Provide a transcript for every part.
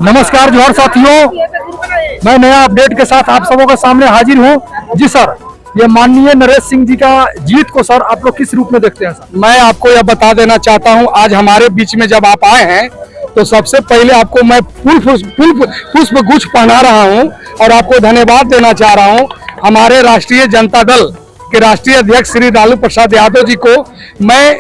नमस्कार जोहर साथियों, मैं नया अपडेट के साथ आप सबों के सामने हाजिर हूं। जी सर, ये माननीय नरेश सिंह जी का जीत को सर आप लोग किस रूप में देखते हैं सर? मैं आपको यह बता देना चाहता हूं, आज हमारे बीच में जब आप आए हैं तो सबसे पहले आपको मैं पुष्प गुच्छ पहना रहा हूं और आपको धन्यवाद देना चाह रहा हूं। हमारे राष्ट्रीय जनता दल के राष्ट्रीय अध्यक्ष श्री लालू प्रसाद यादव जी को मैं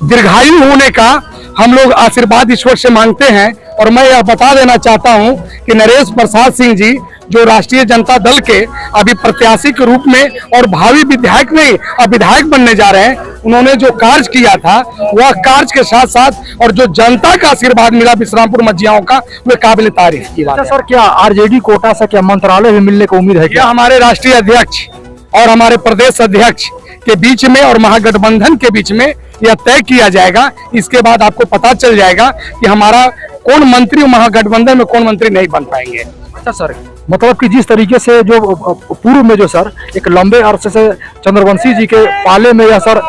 दीर्घायु होने का हम लोग आशीर्वाद ईश्वर से मांगते हैं। और मैं यह बता देना चाहता हूं कि नरेश प्रसाद सिंह जी जो राष्ट्रीय जनता दल के अभी प्रत्याशी के रूप में और भावी विधायक नहीं अब विधायक बनने जा रहे हैं, उन्होंने जो कार्य किया था वह कार्य के साथ साथ और जो जनता का आशीर्वाद मिला विश्रामपुर मझियाओं का, वह काबिल तारीफ की बात है। सर, क्या आरजेडी कोटा से क्या मंत्रालय भी मिलने की उम्मीद है? क्या हमारे राष्ट्रीय अध्यक्ष और हमारे प्रदेश अध्यक्ष के बीच में और महागठबंधन के बीच में यह तय किया जाएगा। इसके बाद आपको पता चल जाएगा कि हमारा कौन मंत्री महागठबंधन में कौन मंत्री नहीं बन पाएंगे। अच्छा सर, मतलब कि जिस तरीके से जो पूर्व में जो सर एक लंबे अरसे से चंद्रवंशी जी के पाले में यह सर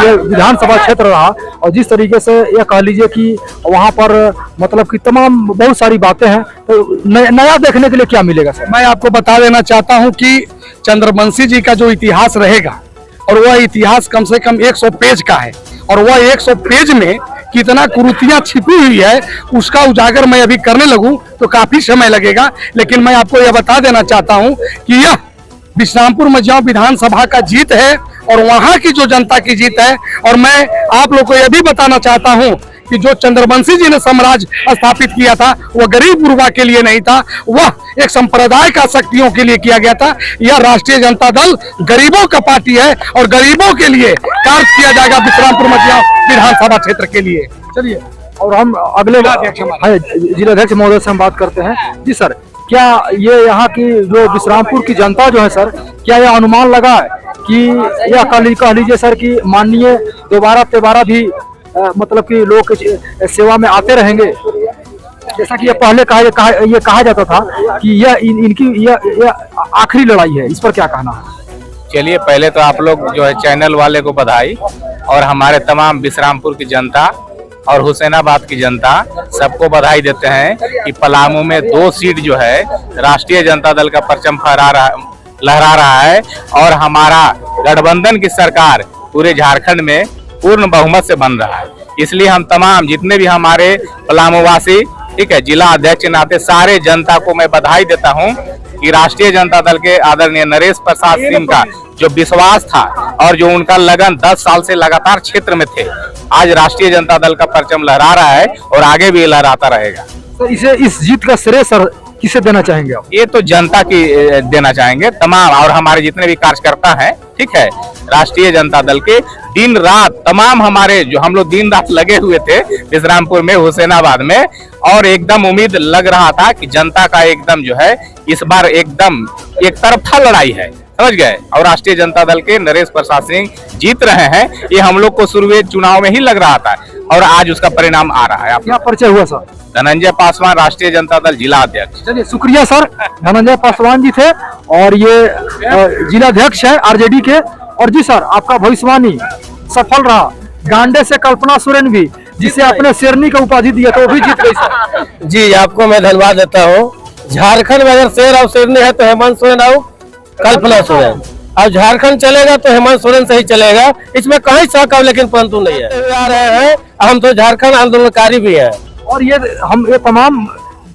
ये विधानसभा क्षेत्र रहा और जिस तरीके से यह कह लीजिए कि वहां पर मतलब कि तमाम बहुत सारी बातें हैं, तो नया देखने के लिए क्या मिलेगा सर? मैं आपको बता देना चाहता हूं कि चंद्रवंशी जी का जो इतिहास रहेगा और वह इतिहास कम से कम 100 पेज का है और वह 100 पेज में कितना कुरीतियां छिपी हुई है उसका उजागर मैं अभी करने लगूं तो काफी समय लगेगा। लेकिन मैं आपको यह बता देना चाहता हूं कि यह विश्रामपुर मझियां विधानसभा का जीत है और वहां की जो जनता की जीत है। और मैं आप लोग को यह भी बताना चाहता हूं कि जो चंद्रवंशी जी ने साम्राज्य स्थापित किया था वह गरीब गुरबा के लिए नहीं था, वह एक संप्रदाय का शक्तियों के लिए किया गया था। यह राष्ट्रीय जनता दल गरीबों का पार्टी है और गरीबों के लिए कार्य किया जाएगा विश्रामपुर मझियां विधानसभा क्षेत्र के लिए। चलिए, और हम अगले जिलाध्यक्ष महोदय से हम बात करते हैं। जी सर, क्या ये यहाँ की जो विश्रामपुर की जनता जो है सर, क्या यह अनुमान लगा है कि यह कह लीजिए सर कि माननीय दोबारा भी मतलब कि लोग सेवा में आते रहेंगे, जैसा कि ये पहले कहा जाता था कि यह इनकी आखिरी लड़ाई है, इस पर क्या कहना है? चलिए, पहले तो आप लोग जो है चैनल वाले को बधाई और हमारे तमाम विश्रामपुर की जनता और हुसैनाबाद की जनता सबको बधाई देते हैं कि पलामू में 2 सीट जो है राष्ट्रीय जनता दल का परचम लहरा रहा है और हमारा गठबंधन की सरकार पूरे झारखंड में पूर्ण बहुमत से बन रहा है। इसलिए हम तमाम जितने भी हमारे पलामूवासी, ठीक है, जिला अध्यक्ष के नाते सारे जनता को मैं बधाई देता हूं कि राष्ट्रीय जनता दल के आदरणीय नरेश प्रसाद सिंह का जो विश्वास था और जो उनका लगन 10 साल से लगातार क्षेत्र में थे, आज राष्ट्रीय जनता दल का परचम लहरा रहा है और आगे भी लहराता रहेगा। तो इस जीत का श्रेय सर किसे देना चाहेंगे आप? ये तो जनता की देना चाहेंगे तमाम, और हमारे जितने भी कार्यकर्ता हैं, ठीक है, राष्ट्रीय जनता दल के दिन रात तमाम हमारे जो हम लोग दिन रात लगे हुए थे विश्रामपुर में, हुसैनाबाद में, और एकदम उम्मीद लग रहा था कि जनता का एकदम जो है इस बार एकदम एक तरफा लड़ाई है, समझ गए। और राष्ट्रीय जनता दल के नरेश प्रसाद सिंह जीत रहे हैं, ये हम लोग को शुरुआत चुनाव में ही लग रहा था और आज उसका परिणाम आ रहा है। क्या परिचय हुआ सर? धनंजय पासवान, राष्ट्रीय जनता दल जिला अध्यक्ष। चलिए, शुक्रिया सर। धनंजय पासवान जी थे और ये जिलाध्यक्ष है आरजेडी के। और जी सर, आपका भविष्यवाणी सफल रहा। गांडे से कल्पना सोरेन भी, जिसे आपने शेरनी का उपाधि दिया था, वो भी जीत गई सर। जी, आपको मैं धन्यवाद देता हूँ। झारखंड में अगर शेर और शेरनी है तो हेमंत सोरेन और कल्पना सोरेन, अब झारखंड चलेगा तो हेमंत सोरेन से ही चलेगा, इसमें कहीं शक है लेकिन परंतु नहीं है। आ रहे हैं, हम तो झारखंड आंदोलनकारी भी है। और ये तमाम,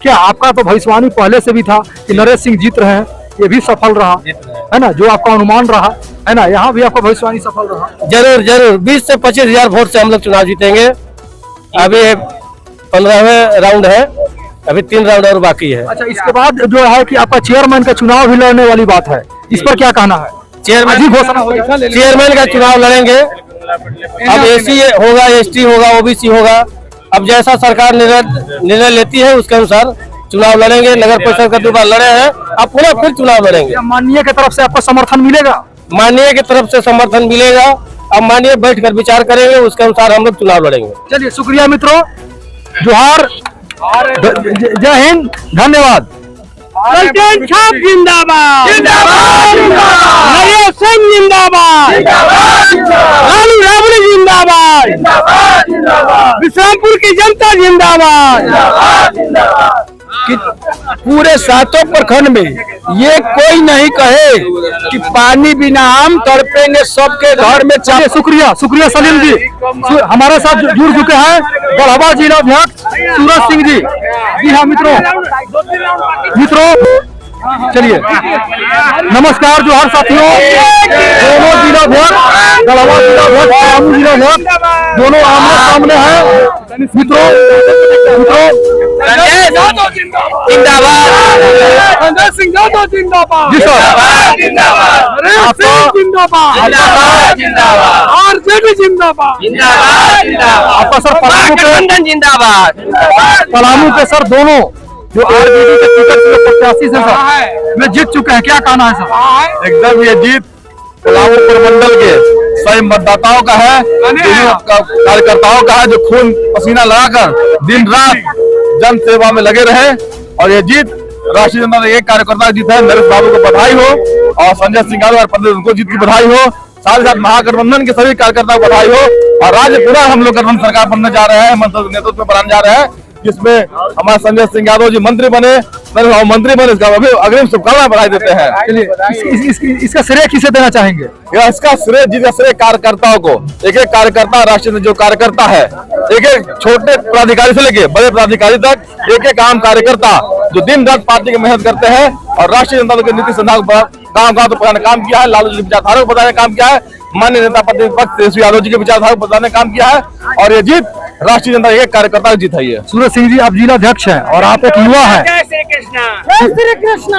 क्या आपका तो भविष्यवाणी पहले से भी था कि नरेश सिंह जीत रहे हैं, ये भी सफल रहा है ना, जो आपका अनुमान रहा है ना, यहाँ भी आपका भविष्यवाणी सफल रहा। जरूर 20 से 25 हजार वोट से हम लोग चुनाव जीतेंगे। अभी 15वें राउंड है, अभी 3 राउंड और बाकी है। अच्छा, इसके बाद जो है कि आपका चेयरमैन का चुनाव भी लड़ने वाली बात है, इस पर क्या कहना है? चेयरमैन का चुनाव लड़ेंगे। अब एसी होगा, एसटी होगा, ओबीसी होगा, अब जैसा सरकार निर्णय लेती है उसके अनुसार चुनाव लड़ेंगे। नगर परिषद का 2 बार लड़े हैं, अब पुनः फिर चुनाव लड़ेंगे। माननीय की तरफ से आपको समर्थन मिलेगा? माननीय की तरफ से समर्थन मिलेगा। अब माननीय बैठकर विचार करेंगे, उसके अनुसार हम लोग चुनाव लड़ेंगे। चलिए, शुक्रिया मित्रों, जोहार, जय हिंद, धन्यवाद। छाप जिंदाबाद, नरेश सिंह जिंदाबाद, लालू राबड़ी जिंदाबाद। जिंदाबाद, विश्रामपुर की जनता जिंदाबाद। कि पूरे सातों प्रखंड में ये कोई नहीं कहे कि पानी बिना हम तड़पेंगे, सबके घर में चलिए शुक्रिया शुक्रिया सलीम जी हमारे साथ जुड़ चुके हैं गढ़वा जिला अध्यक्ष सूरज सिंह जी। जी हाँ मित्रों चलिए नमस्कार जोहार साथियों। दोनों जिला अध्यक्ष गढ़वा जिला अध्यक्ष पलामू जिला अध्यक्ष दोनों आमने सामने हैं। मित्रों संजय सिंह यादव जिंदाबाद, जी सर आरजेडी जिंदाबाद, आपका सर पलामू के सर दोनों जो आरजेडी के टिकट से प्रत्याशी से सर वे जीत चुके हैं, क्या कहना है सर? एकदम ये जीत पलामू प्रमंडल के सभी मतदाताओं का है, कार्यकर्ताओं का है, जो खून पसीना लगाकर दिन रात जन सेवा में लगे रहे। और ये जीत राष्ट्रीय जनता एक कार्यकर्ता की जीत है। नरेश बाबू को बधाई हो और संजय सिंह यादव और पंडित उनको जीत की बधाई हो। साथ ही साथ महागठबंधन के सभी कार्यकर्ताओं को बधाई हो। और राज्य पूरा हम लोग गठबंधन सरकार बनने जा रहे हैं, नेतृत्व में बनाने जा रहे हैं, जिसमें हमारे संजय सिंह यादव जी मंत्री बने, मंत्री बने, इसका अभी अग्रिम शुभकामनाएं बधाई देते हैं। चलिए इसका श्रेय किसे देना चाहेंगे? इसका श्रेय जीत का श्रेय कार्यकर्ताओं को। एक एक कार्यकर्ता राष्ट्रीय जो कार्यकर्ता है, एक एक छोटे पदाधिकारी से लेके बड़े पदाधिकारी तक, एक एक आम कार्यकर्ता जो दिन रात पार्टी की मेहनत करते हैं और राष्ट्रीय जनता दल के नीति संधान गाँव गाँव तो बताने काम किया है, लालू जी की विचारधारा को बताने काम किया है, माननीय नेता प्रतिपक्ष तेजस्वी यादव जी के विचारधारा को बताने काम किया है। और ये जीत राष्ट्रीय जनता एक कार्यकर्ता की जीत है। ये सूरज सिंह जी आप जिला अध्यक्ष हैं और आप एक युवा हैं,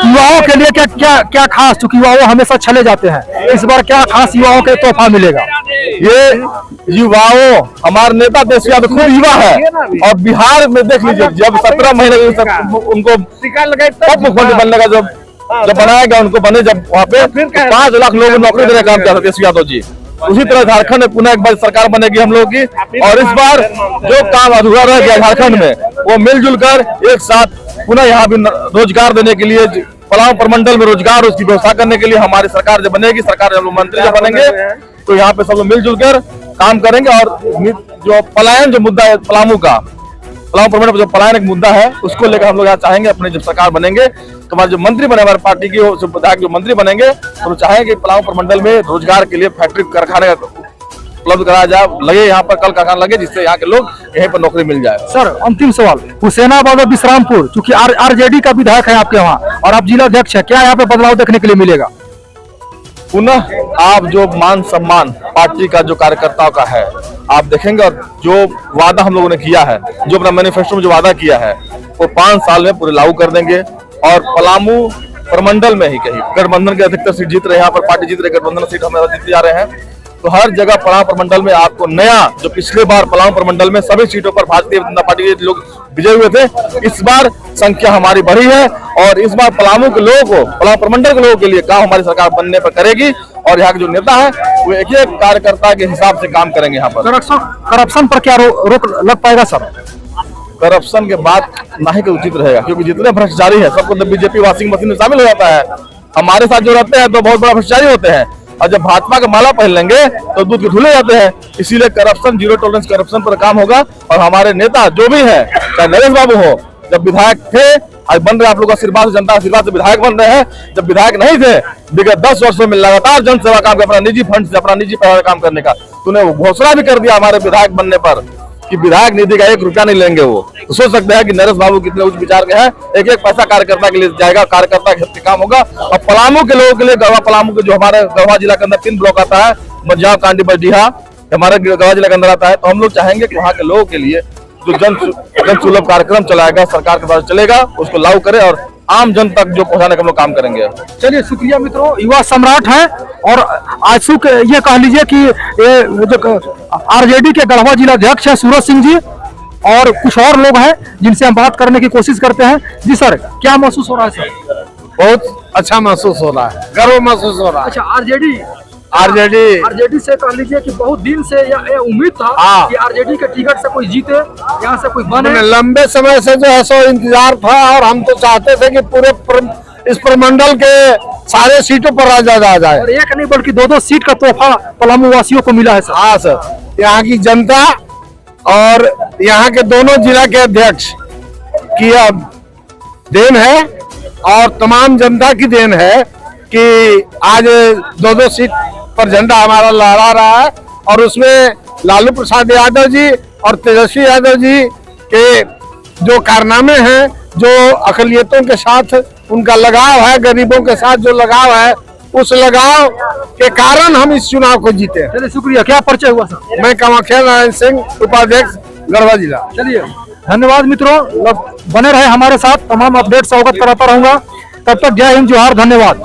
युवाओं के लिए क्या क्या क्या खास, चूंकि युवा हमेशा छले जाते हैं, इस बार क्या खास युवाओं के तोहफा मिलेगा? ये युवाओं हमारे नेता तेजस्वी यादव खूब युवा है और बिहार में देख लीजिए जब 17 महीने उनको मुख्यमंत्री बनने का जब बनाएगा उनको बने, जब वहाँ पे 5 लाख लोगों को नौकरी देने का काम किया था तेजस्वी यादव जी। उसी तरह झारखंड में पुनः एक बार सरकार बनेगी हम लोगों की। और इस बार जो काम अधूरा रह गया झारखंड में वो मिलजुल कर एक साथ पुनः यहाँ भी रोजगार देने के लिए, पलामू प्रमंडल में रोजगार उसकी व्यवस्था करने के लिए हमारी सरकार जब बनेगी, सरकार जब मंत्री जब बनेंगे तो यहाँ पे सब लोग मिलजुल कर काम करेंगे। और जो पलायन जो मुद्दा है पलामू का, पलामू प्रमंडल जो पलायन एक मुद्दा है, उसको लेकर हम लोग यहाँ चाहेंगे अपने जब सरकार बनेंगे तो हमारे जो मंत्री बने, हमारी पार्टी की विधायक जो मंत्री बनेंगे तो चाहेंगे पलामू प्रमंडल में रोजगार के लिए फैक्ट्री कारखाने उपलब्ध कराया जाए, लगे यहाँ पर कल कारखाना लगे जिससे यहाँ के लोग यहीं पर नौकरी मिल जाए। सर अंतिम सवाल, हुसैनाबाद और विश्रामपुर चूंकि आरजेडी का विधायक है आपके वहाँ और आप जिला अध्यक्ष है, क्या यहाँ पे बदलाव देखने के लिए मिलेगा? पुनः आप जो मान सम्मान पार्टी का जो कार्यकर्ताओं का है आप देखेंगे और जो वादा हम लोगों ने किया है, जो अपना मैनिफेस्टो में जो वादा किया है वो 5 साल में पूरे लागू कर देंगे। और पलामू प्रमंडल में ही कहीं गठबंधन के अधिकतर सीट जीत रहे हैं, यहाँ पर पार्टी जीत रही है, गठबंधन सीट हमें जीतते जा रहे हैं। तो हर जगह पलामू प्रमंडल में आपको नया, जो पिछले बार पलामू प्रमंडल में सभी सीटों पर भारतीय जनता पार्टी के लोग विजय हुए थे, इस बार संख्या हमारी बढ़ी है और इस बार पलामू के लोगों को, पलामू प्रमंडल के लोगों के लिए काम हमारी सरकार बनने पर करेगी। और यहाँ के जो नेता है वो एक एक कार्यकर्ता के हिसाब से काम करेंगे। यहाँ पर करप्शन पर क्या रोक लग पाएगा सर? करप्शन के बाद ना ही उचित रहेगा, क्योंकि जितने भ्रष्टाचारी है सबको तो बीजेपी वॉशिंग मशीन में शामिल हो जाता है। हमारे साथ जो रहते हैं तो बहुत बड़ा भ्रष्टाचारी होते हैं और जब भाजपा का माला पहन लेंगे तो दूध के धुले जाते हैं। इसीलिए करप्शन, जीरो टॉलरेंस करप्शन पर काम होगा। और हमारे नेता जो भी है, चाहे नरेश बाबू हो, जब विधायक थे, आज बन रहे आप लोग आशीर्वाद से, जनता आशीर्वाद से विधायक बन रहे हैं, जब विधायक नहीं थे विगत 10 वर्षों में लगातार जन सेवा काम अपना निजी फंड से, अपना निजी पैसा काम करने का तूने वो घोषणा भी कर दिया हमारे विधायक बनने पर कि विधायक निधि का 1 रुपया नहीं लेंगे। वो तो सोच सकते हैं कि नरेश बाबू कितने उच्च विचार के हैं। एक एक पैसा कार्यकर्ता के लिए जाएगा, कार्यकर्ता के हित में काम होगा। और पलामू के लोगों के लिए, गढ़वा पलामू के जो हमारे गढ़वा जिला के अंदर 3 ब्लॉक आता है, मझाव, कांडी, बरडीहा, हमारे गढ़वा जिला के अंदर आता है, तो हम लोग चाहेंगे कि वहाँ के लोगों के लिए जो जन सुलभ कार्यक्रम चलाएगा, सरकार के द्वारा चलेगा, उसको लागू करे और आम जन तक जो पहुंचाने का हम लोग काम करेंगे। चलिए शुक्रिया मित्रों, युवा सम्राट हैं और आशुक ये कह लीजिए कि जो आरजेडी के गढ़वा जिला अध्यक्ष है सूरज सिंह जी और कुछ और लोग हैं जिनसे हम बात करने की कोशिश करते हैं। जी सर, क्या महसूस हो रहा है सर? बहुत अच्छा महसूस हो रहा है, गर्व महसूस हो रहा है। अच्छा, आरजेडी से कह लीजिए कि बहुत दिन से ये उम्मीद था कि आरजेडी के टिकट से कोई जीते, यहाँ से कोई बने। लंबे समय से जो है सो इंतजार था और हम तो चाहते थे कि पूरे इस प्रमंडल के सारे सीटों पर राजा आ जाए। और एक नहीं बल्कि 2-2 सीट का तोहफा पलामू वासियों को मिला है सर। हाँ सर, यहाँ की जनता और यहाँ के दोनों जिला के अध्यक्ष की अब देन है और तमाम जनता की देन है कि आज 2-2 सीट पर झंडा हमारा लहरा रहा है और उसमें लालू प्रसाद यादव जी और तेजस्वी यादव जी के जो कारनामे हैं, जो अकलियतों के साथ उनका लगाव है, गरीबों के साथ जो लगाव है, उस लगाव के कारण हम इस चुनाव को जीते हैं। चलिए शुक्रिया। क्या परिचय हुआ सर? मैं कामाख्या नारायण सिंह, उपाध्यक्ष गढ़वा जिला। चलिए धन्यवाद मित्रों, बने रहे हमारे साथ, तमाम अपडेट्स अवगत कराता रहूंगा। तब तक जय हिंद, जोहार, धन्यवाद।